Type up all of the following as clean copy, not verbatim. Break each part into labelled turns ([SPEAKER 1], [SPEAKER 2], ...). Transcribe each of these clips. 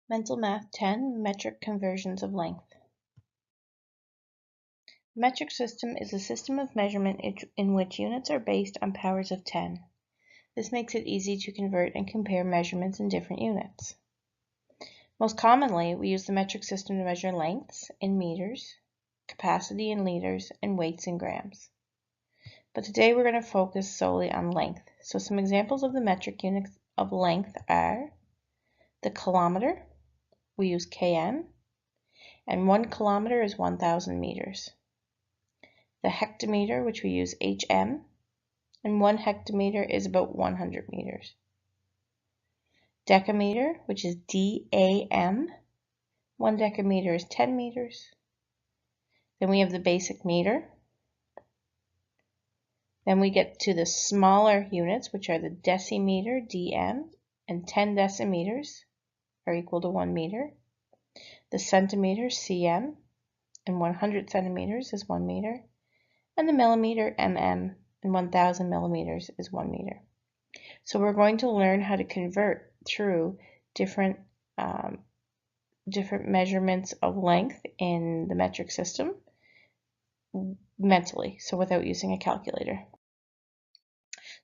[SPEAKER 1] Mental Math 10, Metric Conversions of Length. The metric system is a system of measurement in which units are based on powers of 10. This makes it easy to convert and compare measurements in different units. Most commonly, we use the metric system to measure lengths in meters, capacity in liters, and weights in grams. But today we're going to focus solely on length. So some examples of the metric units of length are the kilometer. We use km, and 1 kilometer is 1,000 meters. The hectometer, which we use hm, and 1 hectometer is about 100 meters. Decameter, which is DAM, 1 decameter is 10 meters. Then we have the basic meter. Then we get to the smaller units, which are the decimeter, DM, and 10 decimeters are equal to 1 meter. The centimeter, cm, and 100 centimeters is 1 meter. And the millimeter, mm, and 1,000 millimeters is 1 meter. So we're going to learn how to convert through different measurements of length in the metric system mentally, so without using a calculator.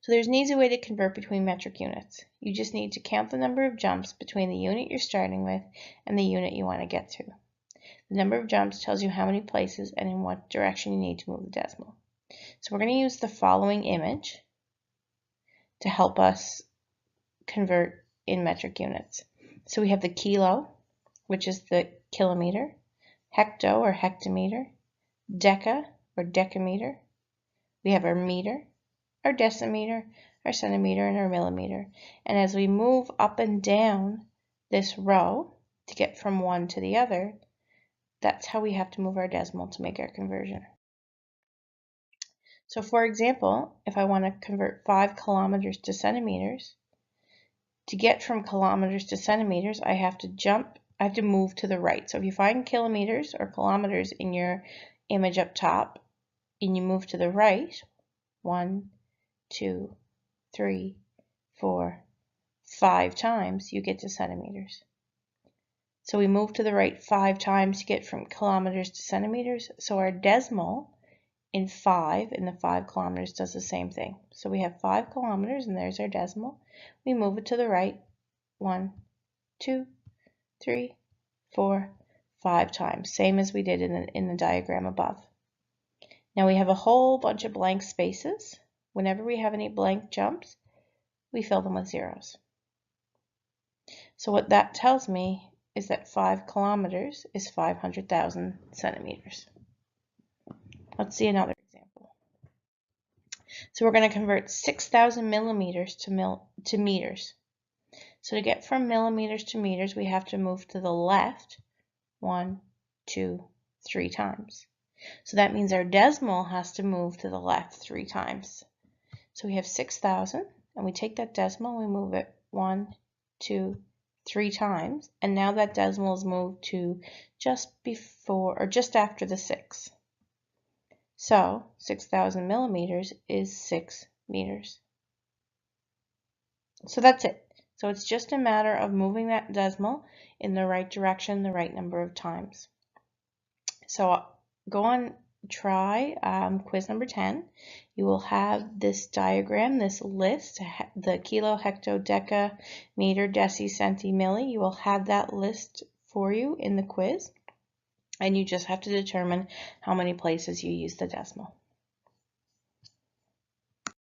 [SPEAKER 1] So there's an easy way to convert between metric units. You just need to count the number of jumps between the unit you're starting with and the unit you want to get to. The number of jumps tells you how many places and in what direction you need to move the decimal. So we're going to use the following image to help us convert in metric units. So we have the kilo, which is the kilometer, hecto or hectometer, deca or decameter. We have our meter, our decimeter, our centimeter, and our millimeter. And as we move up and down this row to get from one to the other, that's how we have to move our decimal to make our conversion. So for example, if I want to convert 5 kilometers to centimeters, to get from kilometers to centimeters, I have to move to the right. So if you find kilometers or kilometers in your image up top, and you move to the right, 1, 2, 3, 4, 5 times, you get to centimeters. So we move to the right 5 times to get from kilometers to centimeters. So our decimal in the 5 kilometers does the same thing. So we have 5 kilometers and there's our decimal. We move it to the right 1, 2, 3, 4, 5 times, same as we did in the diagram above. Now we have a whole bunch of blank spaces. Whenever we have any blank jumps, we fill them with zeros. So what that tells me is that 5 kilometers is 500,000 centimeters. Let's see another example. So we're going to convert 6,000 millimeters to meters. So to get from millimeters to meters, we have to move to the left 1, 2, 3 times. So that means our decimal has to move to the left 3 times. So we have 6,000, and we take that decimal, we move it 1, 2, 3 times, and now that decimal is moved to just before or just after the 6. So 6,000 millimeters is 6 meters. So that's it. So it's just a matter of moving that decimal in the right direction the right number of times. So go on, try quiz number 10. You will have this diagram, this list, the kilo, hecto, deca, meter, deci, centi, milli. You will have that list for you in the quiz, and you just have to determine how many places you use the decimal.